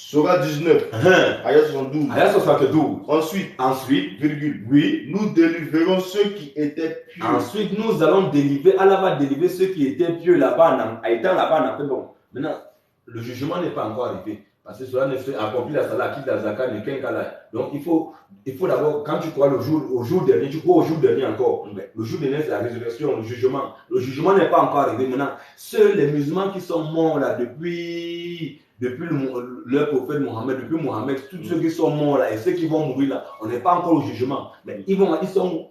Sera 19. Ayat 72. Ayat 72. Ensuite, virgule. Oui. Nous délivérons ceux qui étaient pieux. Ensuite, nous allons délivrer, Allah va délivrer ceux qui étaient pieux là-bas, étant là-bas, en fait, bon. Maintenant, le jugement n'est pas encore arrivé. Parce que cela ne fait accomplir la salat, quitte la zakat, ne qu'un cas là. Donc, il faut d'abord, quand tu crois au jour dernier, tu crois au jour dernier encore. Le jour dernier, c'est la résurrection, le jugement. Le jugement n'est pas encore arrivé. Maintenant, seuls les musulmans qui sont morts là depuis le prophète Mohammed, depuis Mohammed, tous ceux qui sont morts là et ceux qui vont mourir là, on n'est pas encore au jugement. Mais ils sont.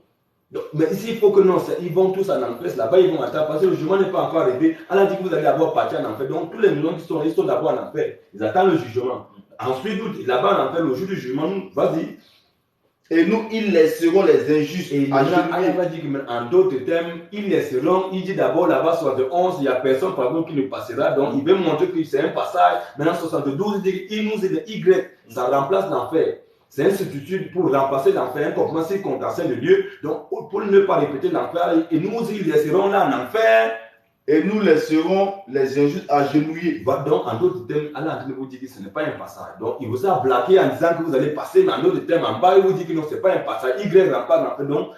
Donc, mais ici, il faut que non, ils vont tous en enfer, là-bas, ils vont attendre parce que le jugement n'est pas encore arrivé. Allah dit que vous allez d'abord partir en enfer. Donc, tous les musulmans qui sont là, ils sont d'abord en enfer. Ils attendent le jugement. Ensuite, là-bas en enfer, le jour du jugement, vas-y. Et nous, ils laisseront les injustes. Et maintenant, Allah va dire qu'en d'autres termes, ils laisseront, il dit d'abord là-bas 71, il n'y a personne par contre qui ne passera. Donc, il veut montrer que c'est un passage. Maintenant, 72, il dit qu'il nous est de Y, ça remplace l'enfer. C'est un substitut pour remplacer l'enfer, un complément circonstanciel de Dieu. Donc, pour ne pas répéter l'enfer, et nous, ils laisseront là en enfer. Et nous laisserons les injustes agenouillés. Donc, en d'autres termes, Allah vous dit que ce n'est pas un passage. Donc, il vous a blagué en disant que vous allez passer, mais en d'autres termes, en bas, il vous dit que non, ce n'est pas un passage. Y remplace l'enfer. Donc,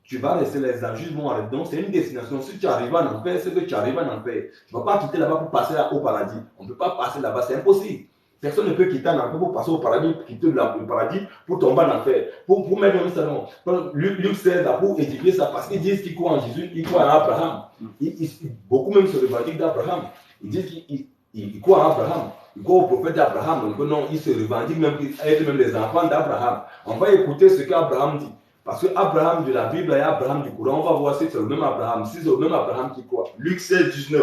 tu vas laisser les injustes vont arrêter. Donc, c'est une destination. Si tu arrives en enfer, c'est que tu arrives en enfer. Tu ne vas pas quitter là-bas pour passer au paradis. On ne peut pas passer là-bas, c'est impossible. Personne ne peut quitter en enfer pour passer au paradis, quitter le paradis pour tomber en enfer. Pour mettre un salon. Luc 16 là pour édifier ça parce qu'ils disent qu'ils croient en Jésus, ils croient en Abraham. Beaucoup même se revendiquent d'Abraham. Ils disent qu'ils croient en Abraham. Ils croient au prophète d'Abraham. Donc non, ils se revendiquent même être même les enfants d'Abraham. On va écouter ce qu'Abraham dit. Parce que Abraham de la Bible et Abraham du Coran, on va voir si c'est le même Abraham. Si c'est le même Abraham qui croit. Luc 16, 19.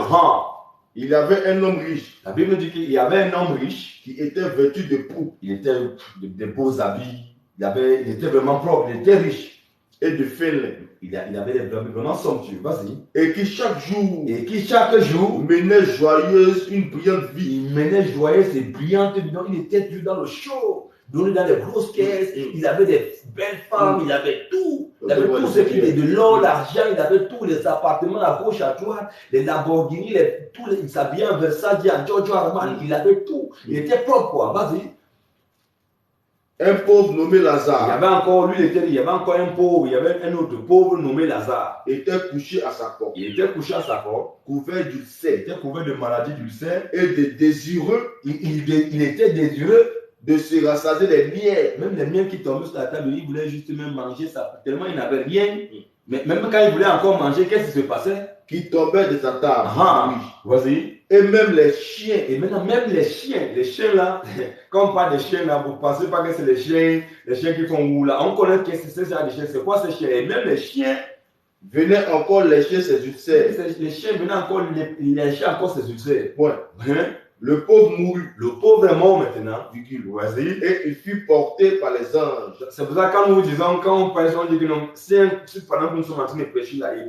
Il y avait un homme riche. La Bible dit qu'il y avait un homme riche qui était vêtu de pourpre. Il était de beaux habits. Il était vraiment propre. Il était riche. Et de fin lin. Il avait des habits vraiment somptueux. Vas-y. Et qui chaque jour menait joyeuse une brillante vie. Il menait joyeuse et brillante vie. Donc il était toujours dans le show. Donc dans les grosses caisses. Il avait des belles femmes. Il avait tout. Il avait tout ce qui était de l'or, l'argent, il avait tous les appartements à gauche, à droite, les Lamborghini, il s'habillait en Versace, en Giorgio Armani, il avait tout. Il était propre, quoi. Vas-y. Un pauvre nommé Lazare. Il y avait encore, il y avait encore un pauvre, il y avait un autre pauvre nommé Lazare. Il était couché à sa porte. Il était couché à sa porte. Couvert d'ulcère. Il était couvert de maladies d'ulcère. Et de désireux. Il était désireux de se rassasier les miels. Même les miels qui tombaient sur la table, il voulait juste même manger ça. Tellement il n'avait rien. Mais même quand il voulait encore manger, qu'est-ce qui se passait? Qui tombait de sa table. Oui. Vas-y. Et même les chiens. Et maintenant, même les chiens là, quand on parle des chiens là, vous ne pensez pas que c'est les chiens qui font ou là. On connaît que c'est ce genre de chiens. C'est quoi ces chiens? Et même les chiens venaient encore lécher ses ulcères. Les chiens venaient encore lécher encore ses ulcères. Ouais. Le pauvre mourut. Le pauvre est mort maintenant. Vas-y. Et il fut porté par les anges. C'est pour ça que quand nous disons, quand on parle, on dit que non, si pendant que nous sommes en train de prêcher là et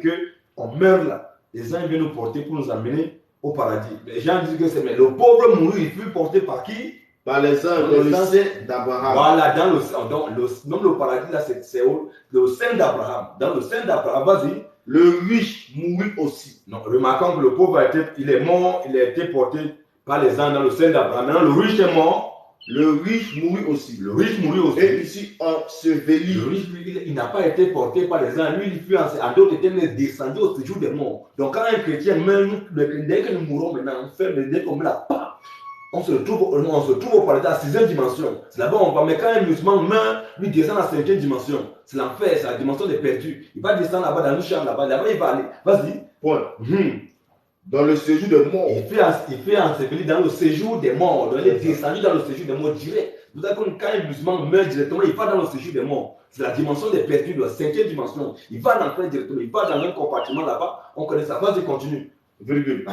qu'on meurt là, les anges viennent nous porter pour nous amener au paradis. Les gens disent que c'est mais le pauvre mourut, il fut porté par qui? Par les anges, dans le sein d'Abraham. Voilà, dans le paradis là, c'est le sein d'Abraham. Dans le sein d'Abraham, vas-y. Le riche mourut aussi. Non, remarquons que le pauvre il est mort, il a été porté par les anges dans le sein d'Abraham. Maintenant, le riche est mort. Le riche mourut aussi. Le riche mourut aussi. Et ici, enseveli. Le riche, il n'a pas été porté par les anges. Lui, il fut en d'autres termes descendu au séjour des morts. Donc, quand un chrétien meurt, dès que nous mourons maintenant, dès qu'on met la part, on se retrouve au paradis à la 6e dimension. C'est là-bas on va. Mais quand un musulman meurt, lui descend à la 5e dimension. C'est l'enfer, c'est la dimension des perdus. Il va descendre là-bas dans une chambre là-bas. Là-bas, il va aller. Vas-y. Point. Dans le séjour des morts. Il fait enseveli dans le séjour des morts. Donc, il est descendu dans le séjour des morts direct. Vous savez, quand un musulman meurt directement, il va dans le séjour des morts. C'est la dimension des perdus, de la 5e dimension. Il va dans l'enfer directement. Il va dans un compartiment là-bas. On connaît ça. Vas-y, continue. Virgule.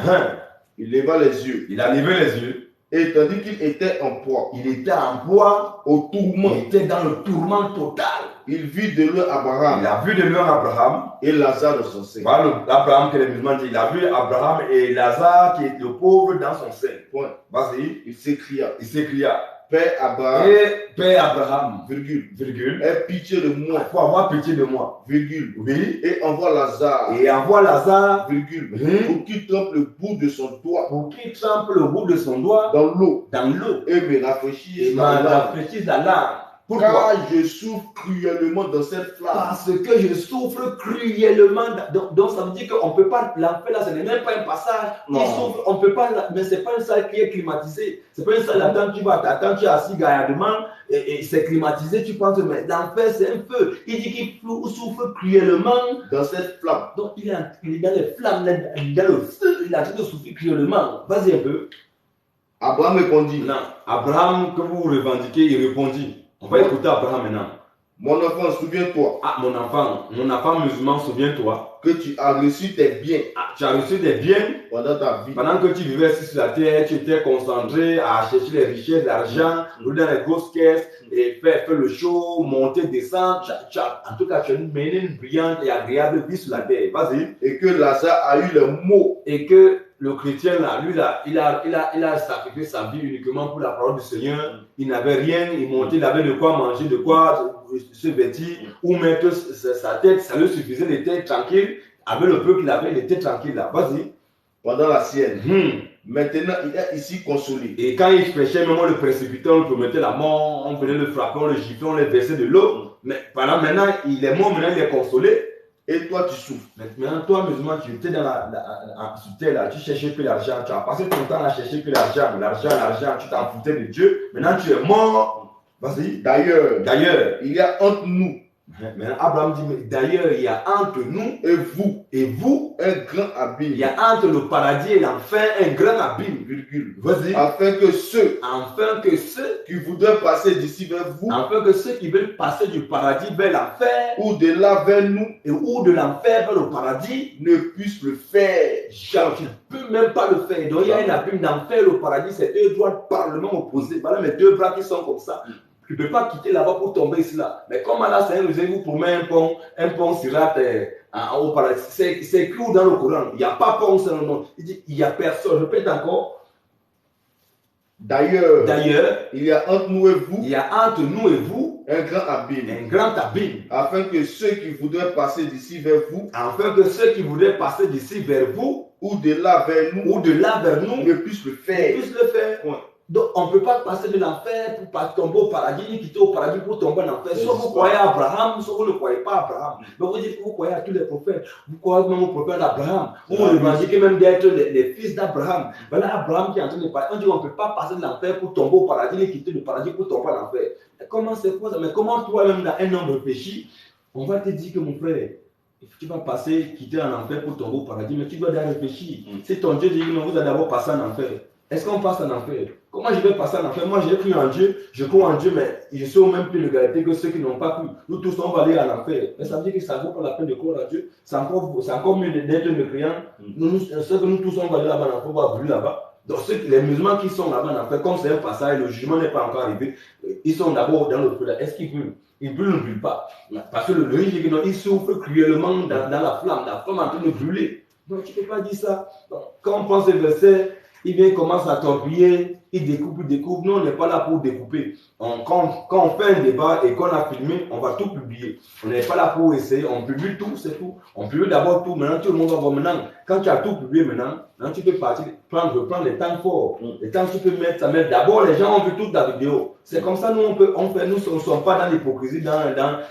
Il leva les yeux. Il a levé les yeux. Et tandis qu'il était en proie. Il était en proie au tourment. Il était dans le tourment total. Il vit de loin Abraham. Il a vu de loin Abraham. Et Lazare dans son sein. Voilà Abraham que les musulmans disent. Il a vu Abraham et Lazare qui est le pauvre dans son sein. Point. Vas-y. Il s'écria. Père Abraham, et Père Abraham, virgule, virgule, aie pitié de moi, faut avoir pitié de moi, virgule, oui, et envoie Lazare, et envoie Lazare, virgule, oui, pour qu'il trempe le bout de son doigt pour qu'il trempe le bout de son doigt dans l'eau dans l'eau et me et rafraîchisse m'en la langue. rafraîchisse la langue. Pourquoi? Car je souffre cruellement dans cette flamme. Parce que je souffre cruellement. Donc ça veut dire qu'on ne peut pas, l'enfer là, ce n'est même pas un passage. Non. Il souffre, on ne peut pas, mais ce n'est pas une salle qui est climatisée. Ce n'est pas une salle là-dedans, tu vas t'attendre, tu es assis gaillardement et c'est climatisé, tu penses, mais l'enfer c'est un feu. Il dit qu'il souffre cruellement. Dans cette flamme. Donc il est dans les flammes, il est dans le feu, il est en train de souffrir cruellement. Vas-y un peu. Abraham répondit, Non, Abraham, que vous revendiquez, il répondit. On va écouter Abraham maintenant. mon enfant, souviens-toi Ah, mon enfant musulman, souviens-toi. que tu as reçu tes biens Ah, tu as reçu des biens. pendant ta vie. Pendant que tu vivais ici sur la terre, tu étais concentré à chercher les richesses, l'argent, dans les grosses caisses, et faire le show, monter, descendre. En tout cas, tu as mené une brillante et agréable vie sur la terre. Vas-y. Et que Lazare a eu le mot. Et que le chrétien, là, lui, là, il a sacrifié sa vie uniquement pour la parole du Seigneur. Il n'avait rien, il montait, il avait de quoi manger, de quoi se vêtir, ou mettre sa tête, ça lui suffisait, il était tranquille. Avec le peu qu'il avait, il était tranquille là. Vas-y. Pendant la sienne. Maintenant, il est ici consolé. Et quand il péchait, même on le précipitait, on le promettait la mort, on venait le frapper, on le giflait, on le versait de l'eau. Mais pendant maintenant, il est mort, maintenant il est consolé. Et toi, tu souffres. Maintenant, toi, musulman, tu étais sur terre là, tu cherchais que l'argent, tu as passé ton temps à chercher que l'argent, tu t'en foutais de Dieu. Maintenant, tu es mort. Vas-y. D'ailleurs, il y a entre nous. Maintenant, Abraham dit, mais d'ailleurs, il y a entre nous et vous un grand abîme. Il y a entre le paradis et l'enfer un grand abîme. Virgule. Vas-y. Afin que ceux qui voudraient passer d'ici vers vous, afin que ceux qui veulent passer du paradis vers l'enfer, ou de là vers nous, et ou de l'enfer vers le paradis, ne puissent le faire. Jamais. Tu ne peux même pas le faire. Donc il y a un abîme d'enfer, le paradis, c'est deux doigts parlement opposés. Voilà mes deux bras qui sont comme ça. Tu ne peux pas quitter là-bas pour tomber ici là. Mais comme Allah, c'est un réserve, vous promet un pont sirat au paradis. C'est écrit dans le Coran. Il n'y a pas pont, c'est le nom. Il dit, il n'y a personne. Je répète encore. D'ailleurs, il y a entre nous et vous un grand abîme. Afin que ceux qui voudraient passer d'ici vers vous, ou de là vers nous, ne puissent le faire. Ouais. Donc, on ne peut pas passer de l'enfer pour tomber au paradis, ni quitter au paradis pour tomber en enfer. Soit vous croyez à Abraham, soit vous ne croyez pas à Abraham. Donc, vous dites que vous croyez à tous les prophètes. Vous croyez même au prophète d'Abraham. Vous revendiquez même d'être les fils d'Abraham. Voilà Abraham qui est en train de parler. On dit qu'on ne peut pas passer de l'enfer pour tomber au paradis, ni quitter le paradis pour tomber en enfer. Comment c'est quoi ça? Mais comment toi-même, dans un homme réfléchi, on va te dire que mon frère, tu vas quitter en enfer pour tomber au paradis, mais tu dois d'abord réfléchir. Si ton Dieu dit non, vous allez d'abord passer en enfer. Est-ce qu'on passe en enfer? Comment je vais passer en enfer? Moi, j'ai cru en Dieu, je crois en Dieu, mais je suis au même plus de l'égalité que ceux qui n'ont pas cru. Nous tous, on va aller en enfer. Mais ça veut dire que ça ne vaut pas la peine de croire en Dieu. C'est encore mieux d'être mécréant. Ceux que nous tous, on va aller là-bas en enfer, on va brûler là-bas. Donc, les musulmans qui sont là-bas en enfer, comme c'est un passage, le jugement n'est pas encore arrivé, ils sont d'abord dans le feu là. Est-ce qu'ils brûlent? Ils brûlent ou ne brûlent pas? Parce que le riche, il souffre cruellement dans la flamme est en train de brûler. Donc, tu ne peux pas dire ça. Donc, quand on pense ce verset, il vient commence à torpiller, il découpe. Nous, on n'est pas là pour découper. Quand on fait un débat et qu'on a filmé, on va tout publier. On n'est pas là pour essayer, on publie tout, c'est tout. On publie d'abord tout, maintenant tout le monde va voir. Maintenant, quand tu as tout publié maintenant tu peux partir, prendre les temps forts. Les temps tu peux mettre ça. Mais d'abord, les gens ont vu toute la vidéo. C'est comme ça, nous, nous ne sommes pas dans l'hypocrisie, dans la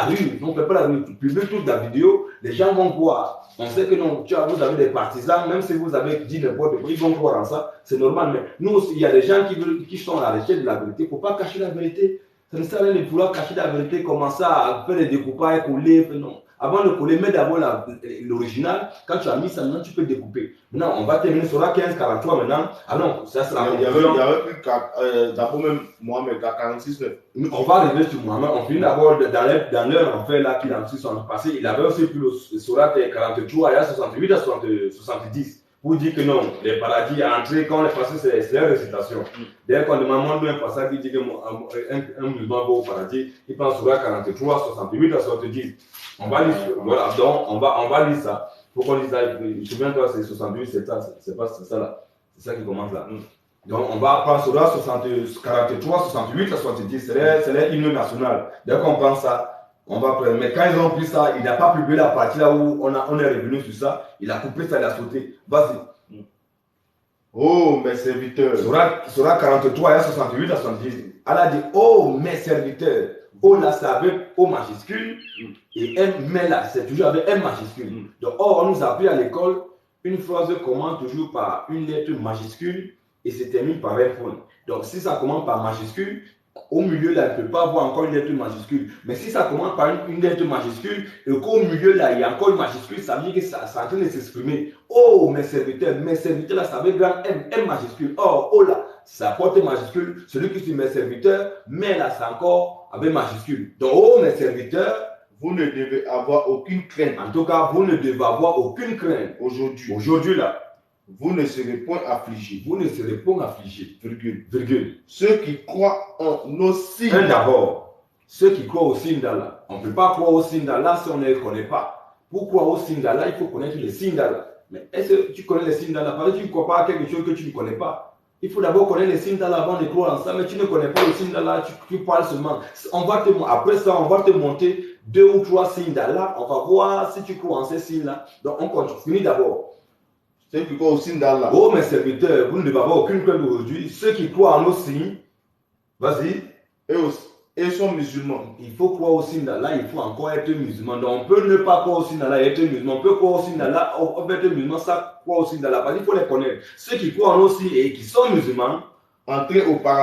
rue. Nous, on ne fait pas la rue. Tu publies toute la vidéo, les gens vont voir. On sait que non, vous avez des partisans, même si vous avez dit n'importe quoi, ils vont croire en ça. C'est normal, mais nous aussi, il y a des gens qui sont à la recherche de la vérité. Il ne faut pas cacher la vérité. Ça ne sert à rien de vouloir cacher la vérité, commencer à faire des découpages, coller, non. Avant de coller, mets d'abord l'original. Quand tu as mis ça, maintenant tu peux découper. Maintenant, on va terminer sur la 15-43 maintenant. Ah non, ça sera il y avait plus d'abord même Mohamed à 46-9. On va arriver sur Mohamed. On finit d'abord dans l'heure en fait là qu'il a passé. Il avait aussi plus le Surat 43, il y a 68 à 70. Pour dire que non, les paradis à entrer, quand on est passé, c'est la récitation. D'ailleurs, quand demande un passage qui dit qu'un musulman va au paradis, il prend Surat 43, 68 à 70. On va lire, voilà, donc on va lire ça. Il faut qu'on lise ça. Souviens-toi, c'est 68, c'est ça là. C'est ça qui commence là. Donc, on va prendre sur 43, 68, 70, c'est l'hymne national. Dès qu'on prend ça, on va prendre. Mais quand ils ont pris ça, il n'a pas publié la partie là où on est revenu sur ça. Il a coupé ça, il a sauté. Vas-y. Oh, mes serviteurs. Sur 43 et 68 à 70, Allah dit, oh, mes serviteurs. O là, c'est avec O majuscule. Et M, mais là, c'est toujours avec M majuscule. Donc, on nous a appris à l'école, une phrase commence toujours par une lettre majuscule et se termine par un point. Donc, si ça commence par majuscule, au milieu là, il ne peut pas avoir encore une lettre majuscule. Mais si ça commence par une lettre majuscule et qu'au milieu là, il y a encore une majuscule, ça veut dire que ça est en train de s'exprimer. Oh, mes serviteurs là, ça veut dire M, M majuscule. Oh là, ça porte majuscule. Celui qui suit mes serviteurs, mais là, c'est encore avec majuscule. Donc, oh, mes serviteurs, vous ne devez avoir aucune crainte. En tout cas, vous ne devez avoir aucune crainte. Aujourd'hui là. Vous ne serez point affligés. Vous ne serez point affligés. Virgule. Ceux qui croient en nos signes. D'abord, ceux qui croient au signe d'Allah. On ne peut pas croire au signe d'Allah si on ne les connaît pas. Pour croire au signe d'Allah, il faut connaître les signes d'Allah. Mais est-ce que tu connais les signes d'Allah? Parce que tu ne crois pas à quelque chose que tu ne connais pas. Il faut d'abord connaître les signes d'Allah avant de croire en ça. Mais tu ne connais pas les signes d'Allah, tu parles seulement. Après ça, on va te monter 2 ou 3 signes d'Allah. On va voir si tu crois en ces signes-là. Donc, on continue d'abord. Ceux qui croient au signe d'Allah. Oh, mes serviteurs, vous ne devez avoir aucune crainte aujourd'hui. Ceux qui croient en nos signes, vas-y. Et sont musulmans. Il faut croire au signe d'Allah, il faut encore être musulman. Donc, on peut ne pas croire au signe d'Allah et être musulman. On peut croire au signe d'Allah, on peut être musulman, ça croire au signe d'Allah. Parce qu'il faut les connaître. Ceux qui croient en nos signes et qui sont musulmans, entrez au paradis.